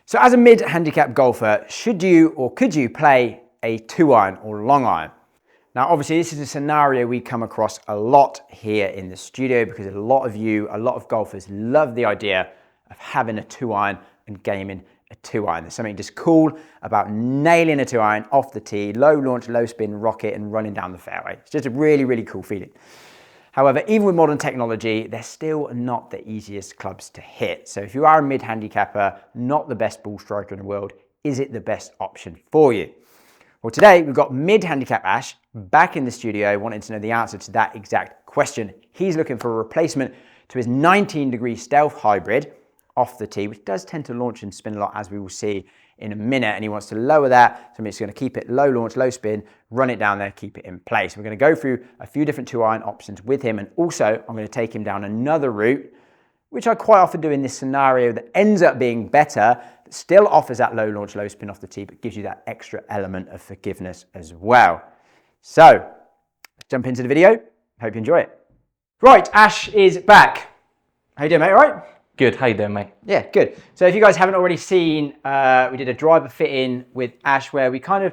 So as a mid-handicap golfer, should you or could you play a 2-iron or long iron? Now, obviously, this is a scenario we come across a lot here in the studio because a lot of golfers love the idea of having a 2-iron and gaming a 2-iron. There's something just cool about nailing a 2-iron off the tee, low launch, low spin, rocket, and running down the fairway. It's just a really, really cool feeling. However, even with modern technology, they're still not the easiest clubs to hit. So if you are a mid-handicapper, not the best ball striker in the world, is it the best option for you? Well, today we've got mid-handicap Ash back in the studio wanting to know the answer to that exact question. He's looking for a replacement to his 19-degree Stealth Hybrid off the tee, which does tend to launch and spin a lot, as we will see in a minute, and he wants to lower that, so I'm just going to keep it low launch, low spin, run it down there, keep it in place. We're going to go through a few different 2-iron options with him, and also I'm going to take him down another route, which I quite often do in this scenario, that ends up being better, that still offers that low launch, low spin off the tee, but gives you that extra element of forgiveness as well. So let's jump into the video. Hope you enjoy it. Right, Ash is back. How you doing, mate? All right? Good, how you doing, mate? Yeah, good. So if you guys haven't already seen, we did a driver fit-in with Ash where we kind of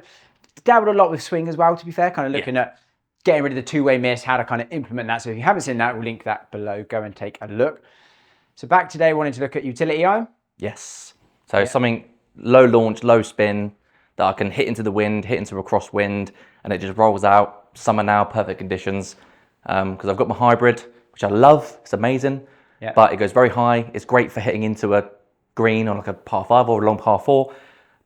dabbled a lot with swing as well, to be fair, kind of looking at getting rid of the two-way miss, how to kind of implement that. So if you haven't seen that, we'll link that below. Go and take a look. So back today, wanting to look at utility iron. Yes. So something low launch, low spin that I can hit into the wind, hit into a crosswind, and it just rolls out. Summer now, perfect conditions. Because I've got my hybrid, which I love. It's amazing. Yeah. But it goes very high. It's great for hitting into a green on like a par 5 or a long par 4,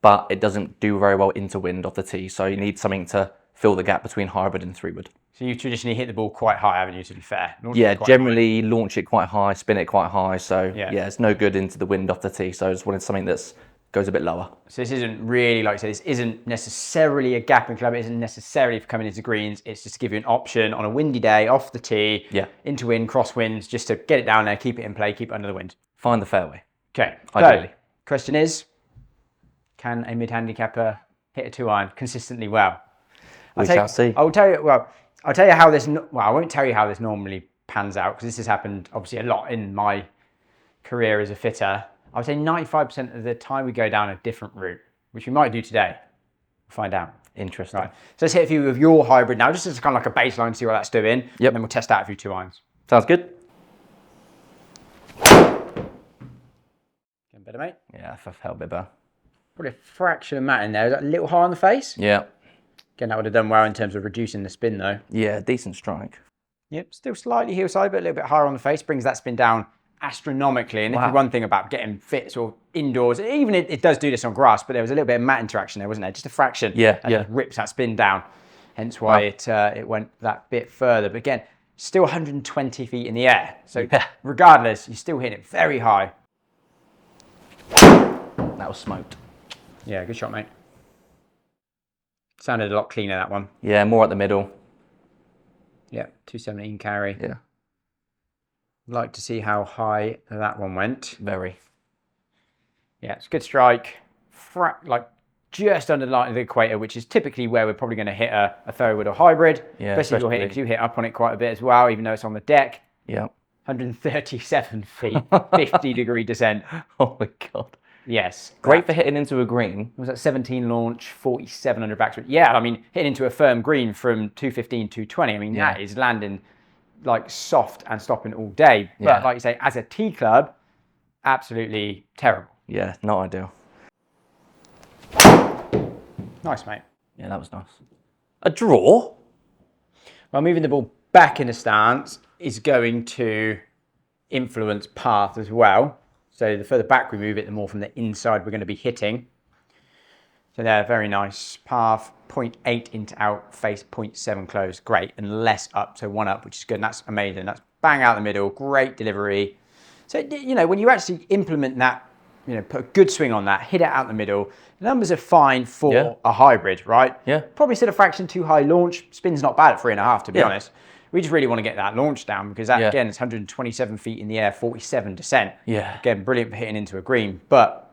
but it doesn't do very well into wind off the tee. So you need something to fill the gap between hybrid and 3-wood. So you traditionally hit the ball quite high, haven't you, to be fair? Yeah, generally launch it quite high, spin it quite high. So yeah, it's no good into the wind off the tee. So I just wanted something that goes a bit lower. So this isn't really, like I said, this isn't necessarily a gapping club. It isn't necessarily for coming into greens. It's just to give you an option on a windy day off the tee, into wind, cross winds, just to get it down there, keep it in play, keep it under the wind. Find the fairway. Okay. Ideally. So, question is, can a mid-handicapper hit a 2-iron consistently well? We shall see. I'll tell you how this, well, I won't tell you how this normally pans out because this has happened obviously a lot in my career as a fitter. I would say 95% of the time we go down a different route, which we might do today. We'll find out. Interesting. Right. So let's hit a few of your hybrid now, just as kind of like a baseline, see what that's doing. Yep. And then we'll test out a few 2-irons. Sounds good. Getting better, mate? Yeah, I felt a bit better. Probably a fraction of mat in there. Is that a little high on the face? Yeah. Again, that would have done well in terms of reducing the spin though. Yeah, decent strike. Yep, still slightly heel side, but a little bit higher on the face. Brings that spin down astronomically. And if you one thing about getting fit sort of indoors, even it does do this on grass, but there was a little bit of mat interaction there, wasn't there? Just a fraction. Yeah, and it rips that spin down. Hence why it went that bit further. But again, still 120 feet in the air. So regardless, you still hit it very high. That was smoked. Yeah, good shot, mate. Sounded a lot cleaner, that one. Yeah, more at the middle. Yeah, 217 carry. Yeah. Like to see how high that one went. Very. Yeah, it's a good strike. Like just under the line of the equator, which is typically where we're probably going to hit a 3-wood or hybrid. Yeah, especially if you're hitting, because you hit up on it quite a bit as well, even though it's on the deck. Yeah. 137 feet, 50-degree descent. Oh my God. Yes. Great for hitting into a green. Was that 17 launch, 4,700 backswing? Yeah, I mean, hitting into a firm green from 215, 220, I mean, that is landing like soft and stopping all day. But like you say, as a tee club, absolutely terrible. Yeah, not ideal. Nice, mate. Yeah, that was nice. A draw? Well, moving the ball back in the stance is going to influence path as well. So the further back we move it, the more from the inside we're going to be hitting. So there, very nice path. 0.8 into out, face 0.7 close. Great. And less up, so 1 up, which is good. And that's amazing. That's bang out the middle. Great delivery. So, you know, when you actually implement that, you know, put a good swing on that, hit it out the middle, the numbers are fine for a hybrid, right? Yeah. Probably set a fraction too high launch. Spin's not bad at 3.5, to be honest. We just really want to get that launch down because that, again, it's 127 feet in the air, 47 descent. Yeah. Again, brilliant for hitting into a green, but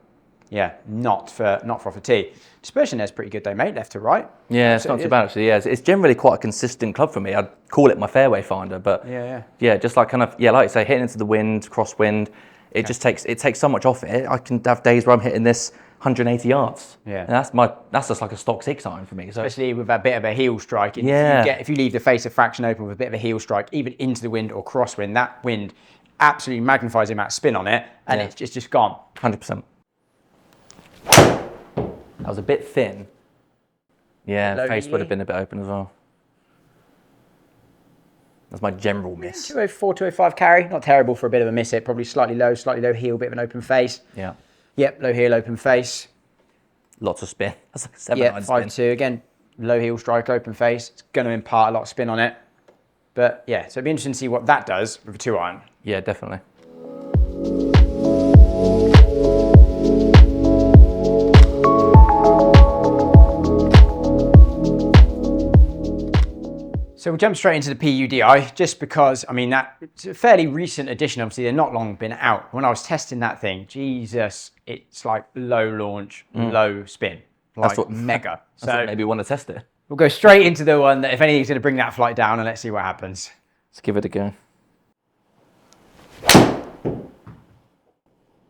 yeah, not for off a tee. Dispersion there's pretty good though, mate, left to right. Yeah, it's not too bad actually. Yeah, it's generally quite a consistent club for me. I'd call it my fairway finder, but yeah, just like kind of like you say, hitting into the wind, crosswind. It just takes so much off it. I can have days where I'm hitting this 180 yards. Yeah. And that's just like a stock 6 iron for me. So especially with a bit of a heel strike. Yeah. If you leave the face of fraction open with a bit of a heel strike, even into the wind or crosswind, that wind absolutely magnifies the amount of spin on it, and it's just gone. 100%. That was a bit thin. Yeah, face would have been a bit open as well. That's my general miss. 204, 205 carry, not terrible for a bit of a miss hit. Probably slightly low heel, bit of an open face. Yeah. Yep, low heel, open face. Lots of spin. That's like a 7 5 2 again. Low heel strike, open face. It's going to impart a lot of spin on it. But yeah, so it'd be interesting to see what that does with a 2 iron. Yeah, definitely. So we'll jump straight into the P-UDI just because, I mean, it's a fairly recent addition. Obviously, they're not long been out. When I was testing that thing, Jesus, it's like low launch, low spin, like mega. So maybe you want to test it. We'll go straight into the one that, if anything's going to bring that flight down, and let's see what happens. Let's give it a go.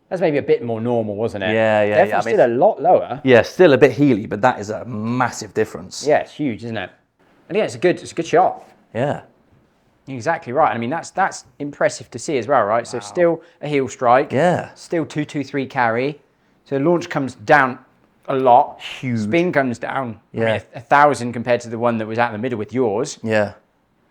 That's maybe a bit more normal, wasn't it? Yeah. Definitely still a lot lower. Yeah, still a bit heely, but that is a massive difference. Yeah, it's huge, isn't it? And yeah, it's a good shot. Yeah. You're exactly right. I mean, that's impressive to see as well, right? Wow. So still a heel strike. Yeah. Still 223 carry. So launch comes down a lot. Huge. Spin comes down. Yeah. I mean, 1,000 compared to the one that was out in the middle with yours. Yeah.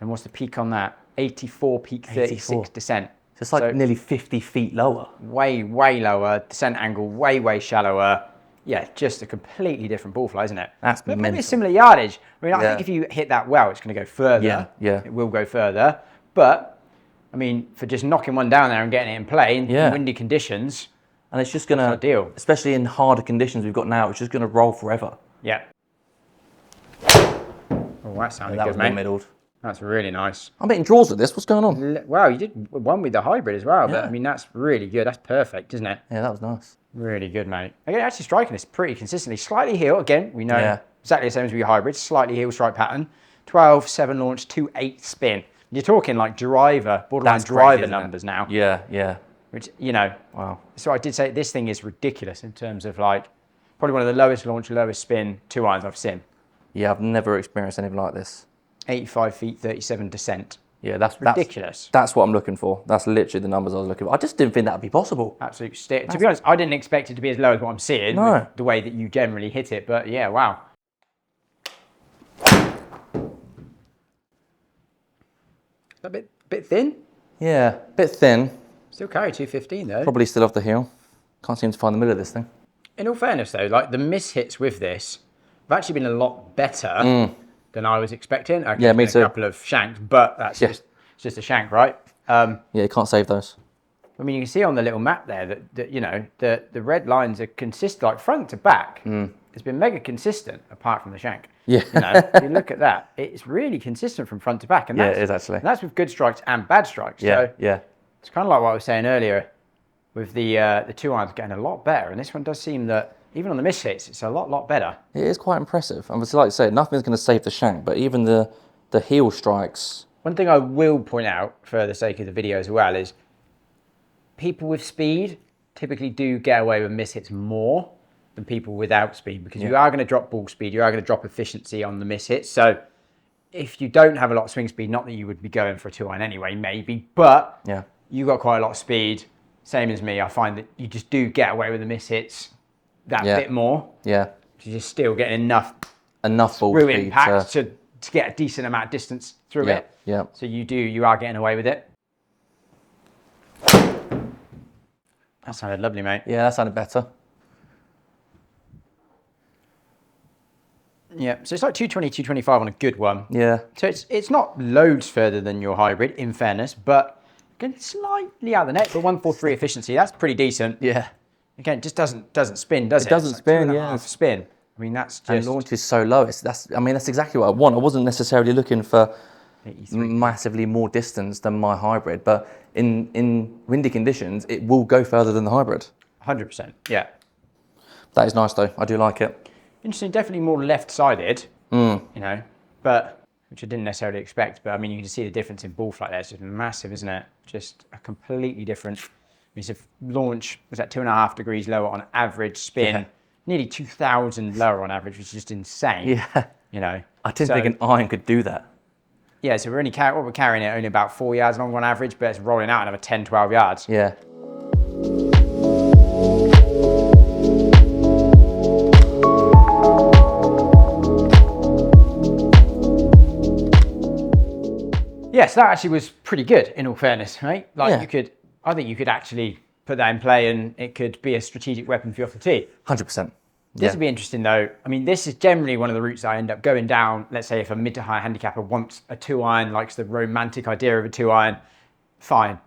And what's the peak on that? 84 peak, 36 descent. So it's like nearly 50 feet lower. Way lower. Descent angle way shallower. Yeah, just a completely different ball fly, isn't it? That's maybe a similar yardage. I mean, I Yeah. think if you hit that well, it's going to go further. Yeah. It will go further. But, I mean, for just knocking one down there and getting it in play in windy conditions, and it's just going to, ideal. Especially in harder conditions we've got now, it's just going to roll forever. Yeah. Oh, that sounded good, mate. Middled. That's really nice. I'm getting draws with this. What's going on? Wow, you did one with the hybrid as well. But, I mean, that's really good. That's perfect, isn't it? Yeah, that was nice. Really good, mate. Again, actually striking this pretty consistently. Slightly heel, again, we know exactly the same as with your hybrid. Slightly heel strike pattern. 12, 7 launch, 2, 8 spin. You're talking like borderline driver numbers now. Yeah. Which, you know. Wow. So I did say this thing is ridiculous in terms of like, probably one of the lowest launch, lowest spin 2 irons I've seen. Yeah, I've never experienced anything like this. 85 feet, 37 descent. Yeah, that's ridiculous. That's what I'm looking for. That's literally the numbers I was looking for. I just didn't think that would be possible. Absolutely. To be honest, I didn't expect it to be as low as what I'm seeing. No. With the way that you generally hit it. But yeah, wow. A bit thin? Yeah, a bit thin. Still carry 215 though. Probably still off the heel. Can't seem to find the middle of this thing. In all fairness though, like the mishits with this have actually been a lot better than I was expecting. Yeah, me too. A couple of shanks, but that's just a shank, right? Yeah, you can't save those. I mean, you can see on the little map there that you know, the red lines are consistent, like front to back. It's been mega consistent apart from the shank. Yeah. You know, if you look at that, it's really consistent from front to back. And it is actually. And that's with good strikes and bad strikes. Yeah, so it's kind of like what I was saying earlier with the 2 irons getting a lot better. And this one does seem that even on the mishits, it's a lot better. It is quite impressive. And like I say, nothing's going to save the shank, but even the heel strikes. One thing I will point out for the sake of the video as well is people with speed typically do get away with mishits more than people without speed, because you are going to drop ball speed, you are going to drop efficiency on the mishits. So if you don't have a lot of swing speed, not that you would be going for a 2 iron anyway, maybe, but you got quite a lot of speed, same as me, I find that you just do get away with the mishits that bit more. Yeah. So you're still getting enough ball through speed impact to get a decent amount of distance through it. Yeah. So you are getting away with it. That sounded lovely, mate. Yeah, that sounded better. Yeah, so it's like 220, 225 on a good one. Yeah. So it's not loads further than your hybrid, in fairness, but again, slightly out of the net. But 143 efficiency, that's pretty decent. Yeah. Again, it just doesn't spin, does it? It doesn't spin, spin. I mean, that's just... And launch is so low. That's exactly what I want. I wasn't necessarily looking for massively more distance than my hybrid, but in windy conditions, it will go further than the hybrid. 100%, yeah. That is nice though. I do like it. Interesting, definitely more left-sided, you know, but which I didn't necessarily expect. But I mean, you can see the difference in ball flight there. It's just massive, isn't it? Just a completely different. I mean, so launch was at 2.5 degrees lower on average spin. nearly 2,000 lower on average, which is just insane. Yeah. You know. I didn't think an iron could do that. Yeah, so we're only what we're carrying it only about 4 yards long on average, but it's rolling out another 10, 12 yards. Yeah. Yes, that actually was pretty good in all fairness, right? Like Yeah. I think you could actually put that in play and it could be a strategic weapon for you off the tee. 100%. This would be interesting though. I mean, this is generally one of the routes I end up going down. Let's say if a mid to high handicapper wants a 2-iron, likes the romantic idea of a 2-iron, fine.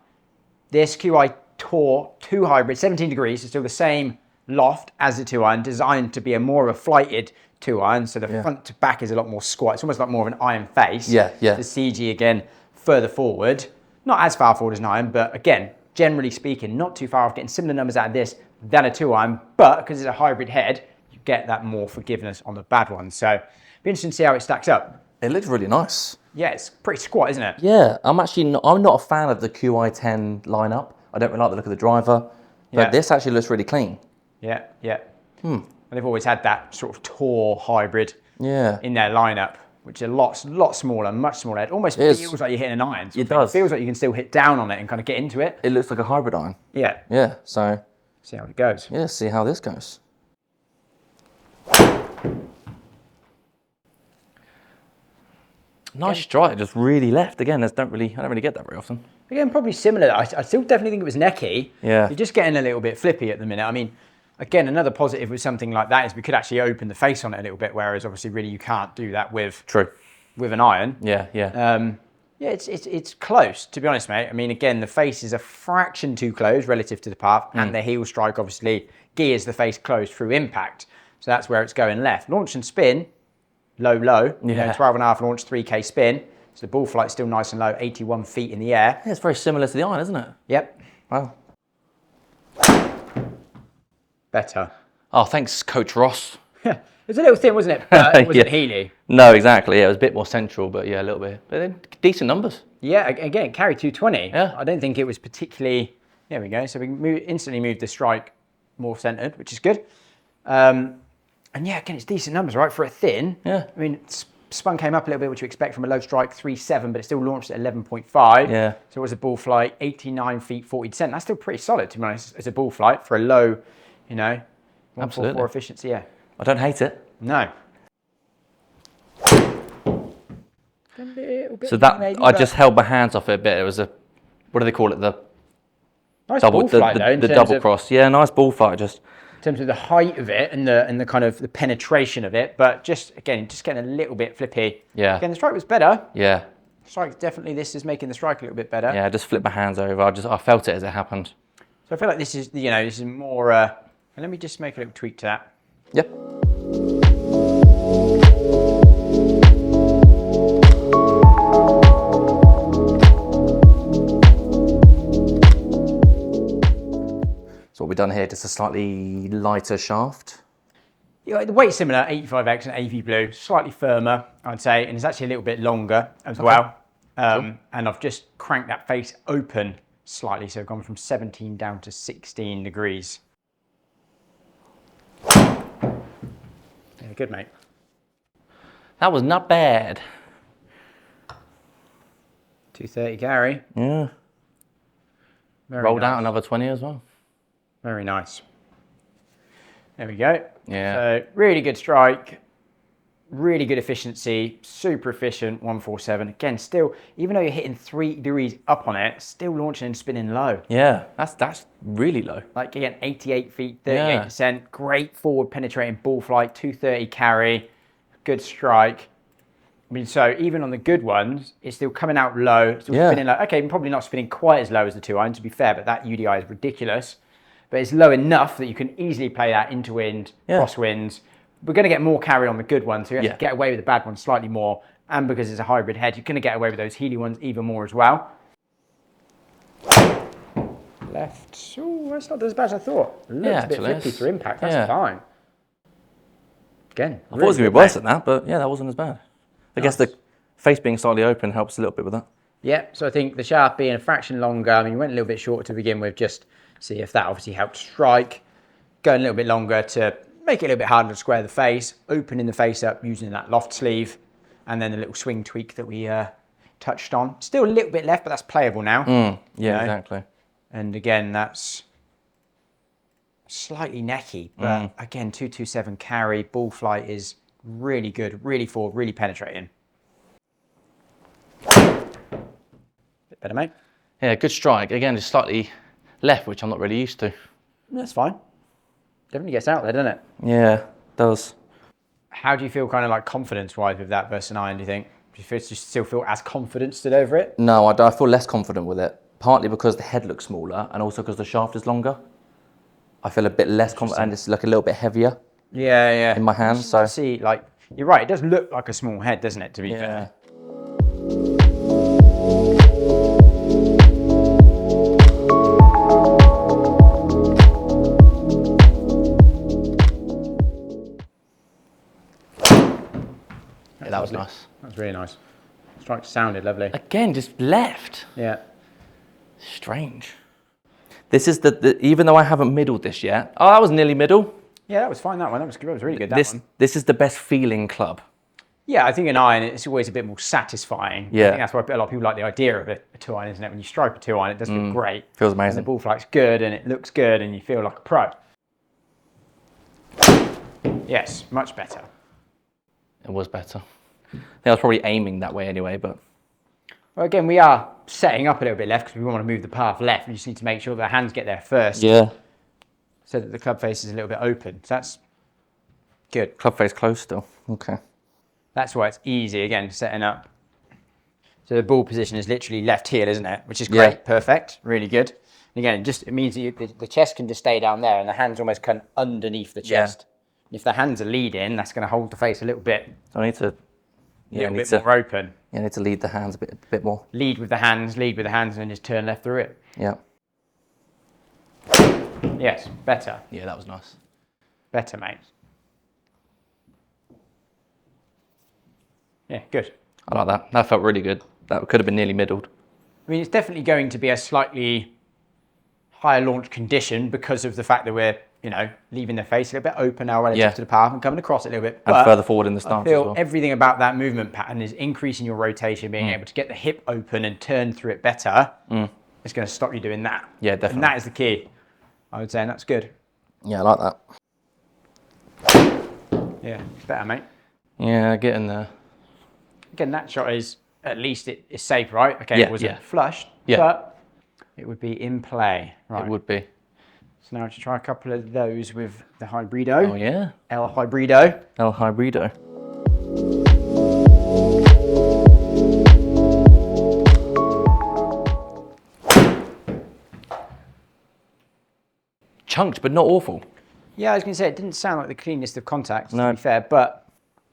This QI Tour 2 Hybrid, 17 degrees, is still the same loft as the 2-iron, designed to be a more of a flighted 2-iron. So the front to back is a lot more squat. It's almost like more of an iron face. Yeah, yeah. The CG again, further forward. Not as far forward as an iron, but again, generally speaking, not too far off, getting similar numbers out of this than a 2-iron, but because it's a hybrid head, you get that more forgiveness on the bad one. So it'll be interesting to see how it stacks up. It looks really nice. Yeah, it's pretty squat, isn't it? Yeah, I'm not a fan of the QI10 lineup. I don't really like the look of the driver, but this actually looks really clean. Yeah, yeah. And they've always had that sort of Tour hybrid in their lineup, which is a lot smaller, much smaller. It almost feels like you're hitting an iron. It does. It feels like you can still hit down on it and kind of get into it. It looks like a hybrid iron. Yeah. Yeah, so. See how it goes. Yeah, see how this goes. Nice strike, just really left. Again, I don't really get that very often. Again, probably similar. I still definitely think it was necky. Yeah. You're just getting a little bit flippy at the minute. I mean, again, another positive with something like that is we could actually open the face on it a little bit, whereas obviously really you can't do that with an iron. Yeah, yeah. Yeah, it's close, to be honest, mate. I mean, again, the face is a fraction too close relative to the path, and the heel strike obviously gears the face close through impact. So that's where it's going left. Launch and spin, low, you know, 12.5 launch, 3K spin. So the ball flight's still nice and low, 81 feet in the air. Yeah, it's very similar to the iron, isn't it? Yep. Wow. Better. Oh, thanks, Coach Ross. It was a little thin, wasn't it? But it wasn't heely. No, exactly. Yeah, it was a bit more central, but yeah, a little bit. But then decent numbers. Yeah, again, carry 220. Yeah. I don't think it was particularly... There we go. So we instantly moved the strike more centered, which is good. And yeah, again, it's decent numbers, right? For a thin. Yeah. I mean, spun came up a little bit, which you expect from a low strike, 3.7, but it still launched at 11.5. Yeah. So it was a ball flight, 89 feet, 40 descent. That's still pretty solid, to be honest, as a ball flight for a low, you know, 144 efficiency. Yeah. I don't hate it. No. So that, maybe, I just held my hands off it a bit. It was a, what do they call it? The nice double, ball flight, though, the double cross. Yeah, nice ball flight. Just in terms of the height of it and the kind of the penetration of it, but just again, just getting a little bit flippy. Yeah. Again, the strike was better. Yeah. Strike definitely. This is making the strike a little bit better. Yeah, I just flipped my hands over. I felt it as it happened. So I feel like this is, you know, this is more. And let me just make a little tweak to that. Yep. So what we've done here, just a slightly lighter shaft. Yeah, the weight's similar, 85X and AV Blue, slightly firmer, I'd say, and it's actually a little bit longer as well. And I've just cranked that face open slightly, so I've gone from 17 down to 16 degrees. Yeah, good, mate. That was not bad. 230 carry. Yeah. Rolled out another 20 as well. Very nice. There we go. Yeah. So really good strike, really good efficiency, super efficient, 147. Again, still, even though you're hitting 3 degrees up on it, still launching and spinning low. Yeah, that's really low. Like again, 88 feet, 38%, great forward penetrating ball flight, 230 carry, good strike. I mean, so even on the good ones, it's still coming out low, still spinning low. Okay, probably not spinning quite as low as the 2-iron, to be fair, but that UDI is ridiculous. But it's low enough that you can easily play that into wind, crosswinds. We're going to get more carry on the good ones, so you have to get away with the bad ones slightly more. And because it's a hybrid head, you're going to get away with those heely ones even more as well. Left. Oh, that's not as bad as I thought. It looks a bit flippy through impact. That's fine. Again, I thought it was going to be worse than that, but yeah, that wasn't as bad. I guess the face being slightly open helps a little bit with that. Yeah, so I think the shaft being a fraction longer, I mean, you went a little bit shorter to begin with, just see if that obviously helped strike. Going a little bit longer to make it a little bit harder to square the face, opening the face up using that loft sleeve, and then the little swing tweak that we touched on. Still a little bit left, but that's playable now. Yeah, exactly. And again, that's slightly necky, but again, 227 carry, ball flight is really good, really forward, really penetrating. Bit better, mate. Yeah, good strike. Again, just slightly left, which I'm not really used to. That's fine. Definitely gets out there, doesn't it? Yeah, it does. How do you feel kind of like confidence-wise with that versus an iron, do you think? Do you still feel as confident stood over it? No, I feel less confident with it. Partly because the head looks smaller and also because the shaft is longer. I feel a bit less confident and it's like a little bit heavier. Yeah. In my hands, so. See, like, you're right, it does look like a small head, doesn't it, to be fair? Yeah, that was nice. That was really nice. Strike sounded lovely. Again, just left. Yeah. Strange. This is even though I haven't middled this yet. Oh, that was nearly middle. Yeah, that was fine, that one. That was really good, This is the best feeling club. Yeah, I think an iron, it's always a bit more satisfying. Yeah. I think that's why a lot of people like the idea of a 2-iron, isn't it? When you stripe a 2-iron, it does look great. Feels And amazing. the ball flight's good and it looks good and you feel like a pro. Yes, much better. It was better. I think I was probably aiming that way anyway, but... Well, again, we are setting up a little bit left because we want to move the path left. We just need to make sure the hands get there first. Yeah. So that the club face is a little bit open. So that's good. Club face close still. Okay. That's why it's easy, again, setting up. So the ball position is literally left heel, isn't it? Which is great. Yeah. Perfect. Really good. And again, it means that the chest can just stay down there and the hands almost come underneath the chest. Yeah. If the hands are leading, that's going to hold the face a little bit. I need to... Yeah, a bit more open. Yeah, I need to lead the hands a bit more. Lead with the hands, and then just turn left through it. Yeah. Yes, better. Yeah, that was nice. Better, mate. Yeah, good. I like that. That felt really good. That could have been nearly middled. I mean, it's definitely going to be a slightly higher launch condition because of the fact that we're, leaving the face a little bit open now relative to the path and coming across it a little bit. And further forward in the stance I feel as well. Everything about that movement pattern is increasing your rotation, being able to get the hip open and turn through it better. It's going to stop you doing that. Yeah, definitely. And that is the key, I would say, and that's good. Yeah, I like that. Yeah, it's better, mate. Yeah, getting there. Again, that shot is, at least it is safe, right? Okay, it wasn't flushed, but it would be in play. Right. It would be. So now to try a couple of those with the Hybrido. Oh, yeah. El Hybrido. El Hybrido. Chunked, but not awful. Yeah, I was going to say, it didn't sound like the cleanest of contacts, no. to be fair, but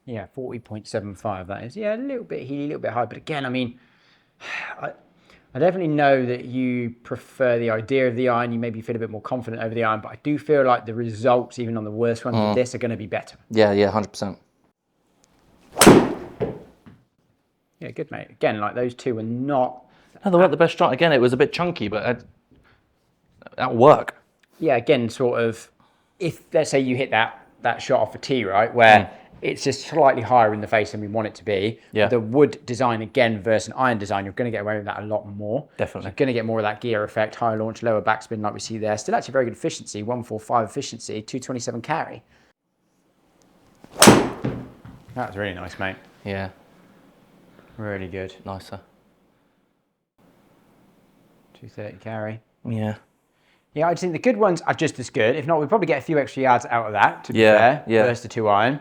yeah, 40.75 that is. Yeah, a little bit heely, a little bit high, but again, I mean, I definitely know that you prefer the idea of the iron, you maybe feel a bit more confident over the iron, but I do feel like the results, even on the worst ones of this, are going to be better. Yeah, 100%. Yeah, good, mate. Again, like those two were not... No, they weren't the best shot. Again, it was a bit chunky, but that'll work. Yeah, again, sort of, if, let's say you hit that shot off a tee, right, where it's just slightly higher in the face than we want it to be. Yeah. The wood design, again, versus an iron design, you're going to get away with that a lot more. Definitely. So you're going to get more of that gear effect, higher launch, lower backspin like we see there. Still actually very good efficiency, 145 efficiency, 227 carry. That was really nice, mate. Yeah. Really good. Nicer. 230 carry. Yeah. Yeah, I just think the good ones are just as good. If not, we'll probably get a few extra yards out of that, to be fair, versus the 2-iron.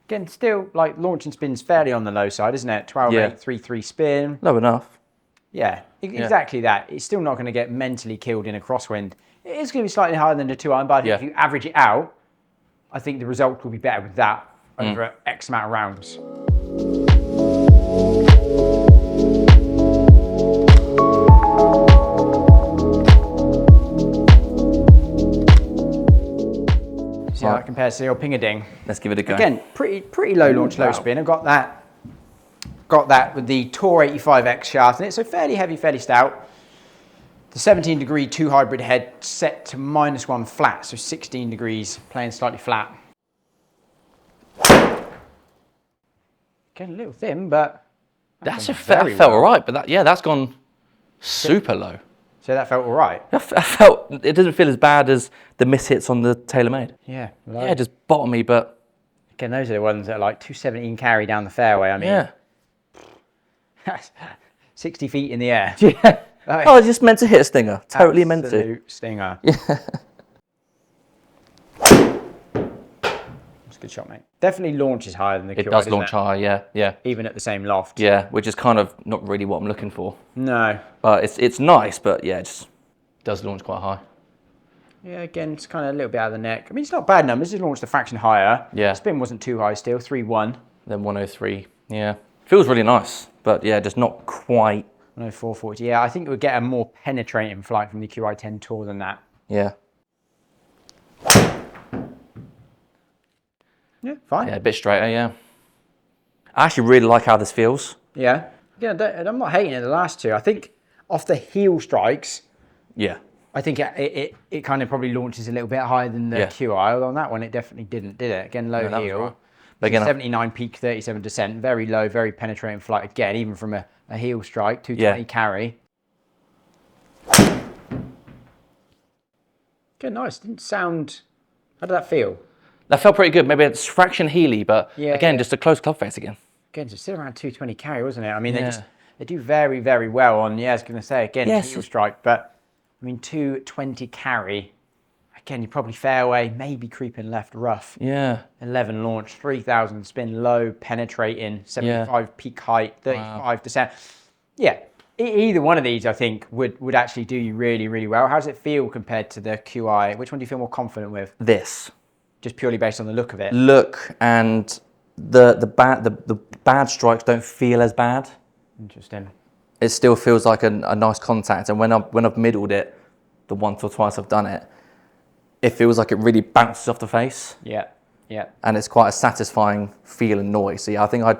Again, still, like, launch and spin's fairly on the low side, isn't it? 12.8, 3.3 spin. Low enough. Yeah, exactly that. It's still not going to get mentally killed in a crosswind. It is going to be slightly higher than the 2-iron, but I think if you average it out, I think the result will be better with that over X amount of rounds. See how that compares to the old Ping-a-Ding. Let's give it a go. Again, pretty low launch, low spin. I've got that with the Tor 85X shaft in it, so fairly heavy, fairly stout. The 17 degree 2 hybrid head set to -1 flat, so 16 degrees, playing slightly flat. Getting a little thin, but that felt all right. But that's gone super low. So that felt all right? I felt, it doesn't feel as bad as the mishits on the TaylorMade. Yeah. Low. Yeah, just bottomy, but... Again, those are the ones that are like 217 carry down the fairway. I mean, yeah. 60 feet in the air. Yeah. Oh, I just meant to hit a stinger. Totally meant to. Absolute stinger. Yeah. That's a good shot, mate. Definitely launches higher than the QI. It does launch higher, yeah, yeah. Even at the same loft. Yeah, which is kind of not really what I'm looking for. No. But it's nice, but yeah, it just does launch quite high. Yeah, again, it's kind of a little bit out of the neck. I mean, it's not bad numbers. It's launched a fraction higher. Yeah. Spin wasn't too high still, 3-1. Then 103, yeah. Feels really nice, but yeah, just not quite. 104.40. Yeah, I think it would get a more penetrating flight from the QI10 Tour than that. Yeah. Yeah, fine. Yeah, a bit straighter, yeah. I actually really like how this feels. Yeah. Yeah, I'm not hating it the last two. I think off the heel strikes, yeah, I think it kind of probably launches a little bit higher than the QI, although on that one it definitely didn't, did it? Again, low heel. Right. But again, 79 peak, 37 descent, very low, very penetrating flight again, even from a heel strike, 220 carry. Good, nice. Didn't sound... How did that feel? That felt pretty good. Maybe it's fraction heely, but again, just a close club face again. Again, it's still around 220 carry, wasn't it? I mean, they do very, very well on, I was going to say, again, heel strike, but I mean, 220 carry. Again, you're probably fairway, maybe creeping left rough. Yeah. 11 launch, 3,000 spin low, penetrating, 75 peak height, 35 descent. Yeah, either one of these, I think, would actually do you really, really well. How does it feel compared to the QI? Which one do you feel more confident with? This. Just purely based on the look of it? Look, and the bad strikes don't feel as bad. Interesting. It still feels like a nice contact, and when I've middled it, the once or twice I've done it, it feels like it really bounces off the face. Yeah, yeah. And it's quite a satisfying feel and noise. So yeah, I think I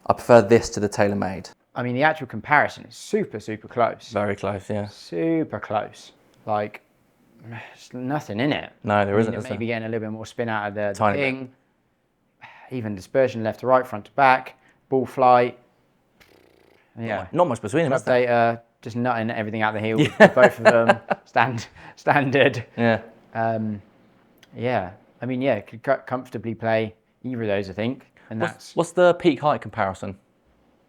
prefer this to the TaylorMade. I mean, the actual comparison is super, super close. Very close, yeah. Super close. Like, there's nothing in it. No, there isn't. Maybe getting a little bit more spin out of the Tiny thing. Even dispersion left to right, front to back, ball flight. Yeah. Not much between them, is there? Update, just nutting everything out the heel. Yeah. Both of them standard. Yeah. Yeah. I mean, yeah, could comfortably play either of those, I think. And what's the peak height comparison?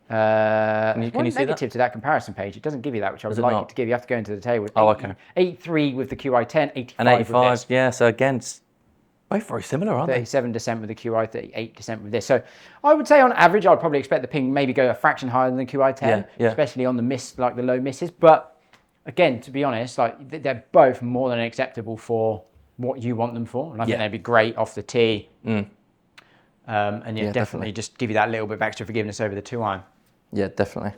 Can you see negative to that comparison page. It doesn't give you that, which I would like it to give. You have to go into the table. Oh, okay. 83 with the QI10, 85 and 85, with this. Yeah, so again, it's both very similar, aren't 37 descent with the QI, 38 descent with this. So I would say on average, I'd probably expect the ping maybe go a fraction higher than the QI10, especially on the miss, like the low misses. But again, to be honest, like they're both more than acceptable for what you want them for. And I think they'd be great off the tee. And definitely just give you that little bit of extra forgiveness over the 2-iron. Yeah, definitely.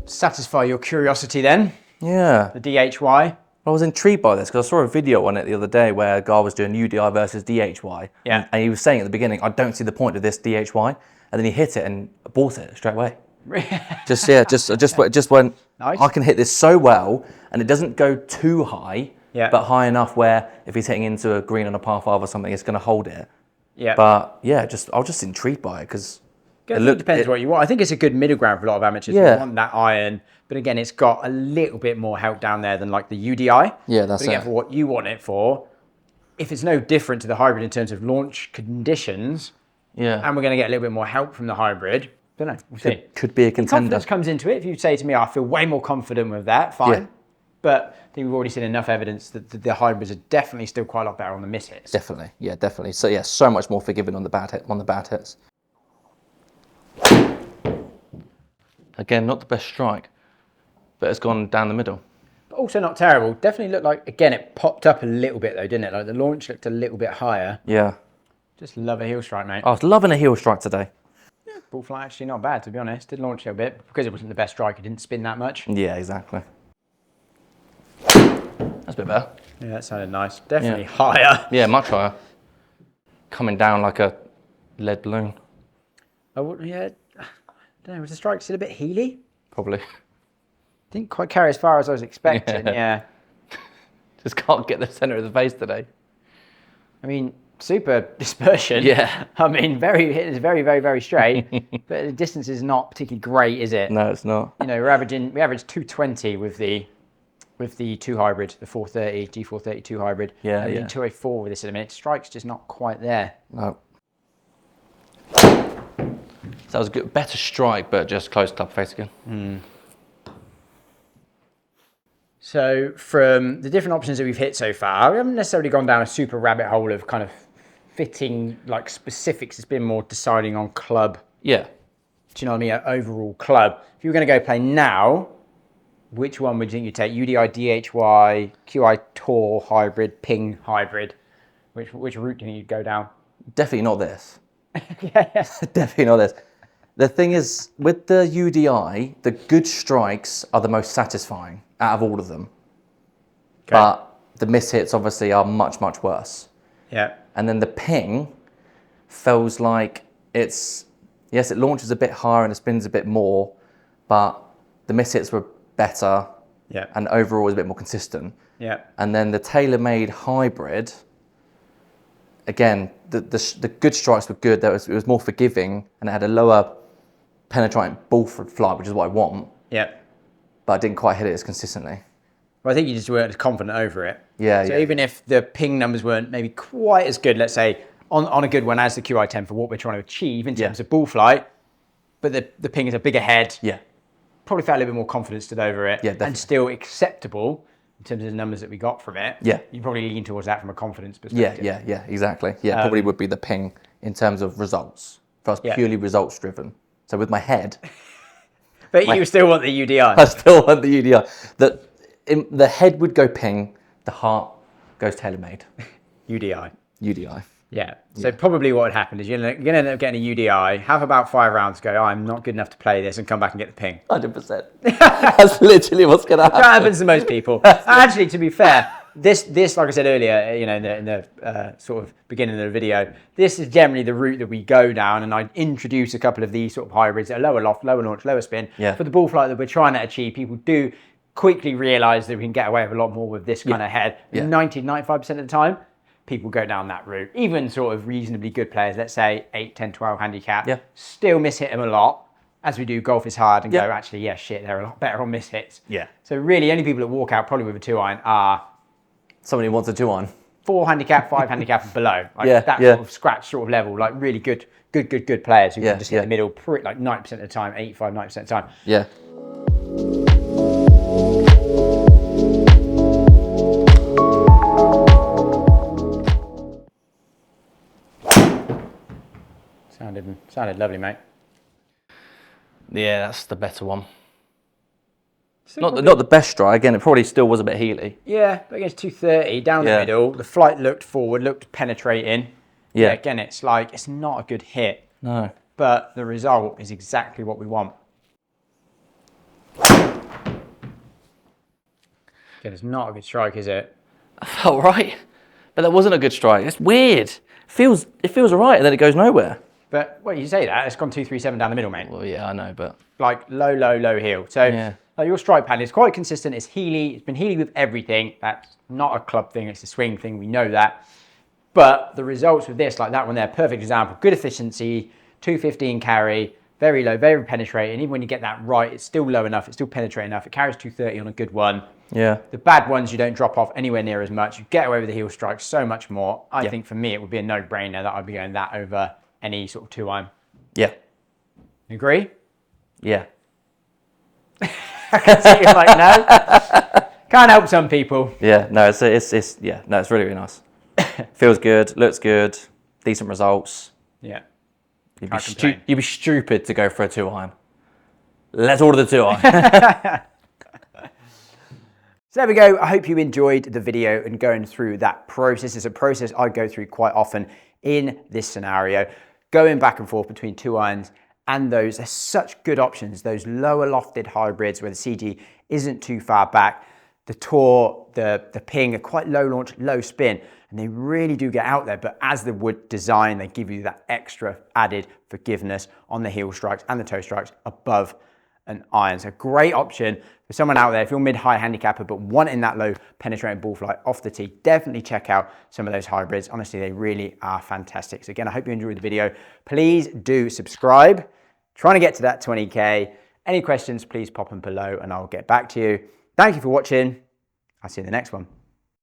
Satisfy your curiosity then. Yeah. The DHY. I was intrigued by this because I saw a video on it the other day where a guy was doing UDI versus DHY. Yeah. And he was saying at the beginning, I don't see the point of this DHY. And then he hit it and bought it straight away. just went, nice. I can hit this so well and it doesn't go too high, but high enough where if he's hitting into a green on a par 5 or something, it's going to hold it. Yeah. But yeah, I was just intrigued by it because it depends what you want. I think it's a good middle ground for a lot of amateurs who want that iron. But again, it's got a little bit more help down there than like the UDI. Yeah, that's but again, for what you want it for, if it's no different to the hybrid in terms of launch conditions, and we're going to get a little bit more help from the hybrid, don't know, we'll see. Could be a contender. Confidence comes into it. If you say to me, I feel way more confident with that, fine. Yeah. But I think we've already seen enough evidence that the hybrids are definitely still quite a lot better on the miss hits. Definitely, yeah, definitely. So yeah, so much more forgiving on the bad hits. Again, not the best strike, but it's gone down the middle. But also not terrible. Definitely looked like, again, it popped up a little bit though, didn't it? Like the launch looked a little bit higher. Yeah. Just love a heel strike, mate. I was loving a heel strike today. Yeah, ball flight actually not bad, to be honest. Did launch a little bit. Because it wasn't the best strike, it didn't spin that much. Yeah, exactly. That's a bit better. Yeah, that sounded nice. Definitely higher. Yeah, much higher. Coming down like a lead balloon. Oh, yeah. I don't know, was the strike still a bit heely? Probably. Didn't quite carry as far as I was expecting, yeah. Just can't get the center of the face today. I mean, super dispersion. Yeah. I mean, it's very, very, very straight, but the distance is not particularly great, is it? No, it's not. You know, we average 220 with the 2 hybrid, the 430, G430 2 hybrid. Yeah, and yeah. 204 with this at the minute. Strike's just not quite there. No. So that was a good, better strike, but just close club face again. So from the different options that we've hit so far, we haven't necessarily gone down a super rabbit hole of kind of fitting like specifics. It's been more deciding on club. Yeah. Do you know what I mean? Overall club. If you were going to go play now, which one would you think you'd take? UDI, DHY, QI Tour hybrid, Ping hybrid. Which route do you think you'd go down? Definitely not this. Yeah. Definitely not this. The thing is, with the UDI, the good strikes are the most satisfying out of all of them. Okay. But the mishits obviously are much, much worse. Yeah. And then the ping feels like yes, it launches a bit higher and it spins a bit more, but the mishits were better. Yeah. And overall was a bit more consistent. Yeah. And then the tailor-made hybrid, again, the good strikes were good. It was more forgiving and it had a lower penetrating ball flight, which is what I want. Yeah. But I didn't quite hit it as consistently. Well, I think you just weren't as confident over it. Yeah. So even if the ping numbers weren't maybe quite as good, let's say, on a good one as the QI10 for what we're trying to achieve in terms of ball flight, but the ping is a bigger head. Yeah. Probably felt a little bit more confidence stood over it. Yeah, definitely. And still acceptable in terms of the numbers that we got from it. Yeah. You probably lean towards that from a confidence perspective. Yeah, exactly. Yeah, probably would be the ping in terms of results. If I was purely results driven. So with my head. But you still want the UDI. I still want the UDI. The head would go ping, the heart goes tailor-made. UDI. UDI. Yeah. So probably what would happen is you're going to end up getting a UDI, have about 5 rounds, go, I'm not good enough to play this, and come back and get the ping. 100%. That's literally what's going to happen. That happens to most people. Actually, to be fair, this, like I said earlier, you know, in the sort of beginning of the video, this is generally the route that we go down, and I introduce a couple of these sort of hybrids at a lower loft, lower launch, lower spin. Yeah. For the ball flight that we're trying to achieve, people do quickly realise that we can get away with a lot more with this kind of head. 90, 95% of the time, people go down that route. Even sort of reasonably good players, let's say 8, 10, 12 handicap, still miss-hit them a lot. As we do, golf is hard and go, actually, yeah, shit, they're a lot better on miss-hits. Yeah. So really, only people that walk out probably with a 2-iron are... Somebody who wants a 2-iron. 4 handicap, 5 handicap and below. Like that sort of scratch sort of level, like really good players who can just hit the middle like 90% of the time, 85, 90% of the time. Yeah. Sounded lovely, mate. Yeah, that's the better one. Not the best strike. Again, it probably still was a bit heely. Yeah, but against 230, down the middle, the flight looked forward, looked penetrating. Yeah. Again, it's like, it's not a good hit. No. But the result is exactly what we want. Again, it's not a good strike, is it? I felt right, but that wasn't a good strike. It's weird. It feels all right, and then it goes nowhere. But, well, you say that, it's gone 237 down the middle, mate. Well, yeah, I know, but... Like, low heel. So, like, your strike pattern is quite consistent. It's heely. It's been heely with everything. That's not a club thing. It's a swing thing. We know that. But the results with this, like that one there, perfect example. Good efficiency, 215 carry, very low, very penetrating. Even when you get that right, it's still low enough. It's still penetrating enough. It carries 230 on a good one. Yeah. The bad ones, you don't drop off anywhere near as much. You get away with the heel strike so much more. I think for me, it would be a no-brainer that I'd be going that over any sort of 2-iron. Yeah. You agree? Yeah. I can see you're like, no. Can't help some people. Yeah, no, it's really, really nice. Feels good, looks good, decent results. Yeah. You'd be stupid to go for a 2-iron. Let's order the 2-iron. So there we go. I hope you enjoyed the video and going through that process. It's a process I go through quite often in this scenario. Going back and forth between 2-irons and those are such good options. Those lower lofted hybrids where the CG isn't too far back. The Tour, the Ping are quite low launch, low spin, and they really do get out there. But as the wood design, they give you that extra added forgiveness on the heel strikes and the toe strikes above an iron. So great option for someone out there, if you're mid-high handicapper but wanting that low penetrating ball flight off the tee, definitely check out some of those hybrids. Honestly, they really are fantastic. So again, I hope you enjoyed the video. Please do subscribe. Trying to get to that 20K. Any questions, please pop them below and I'll get back to you. Thank you for watching. I'll see you in the next one.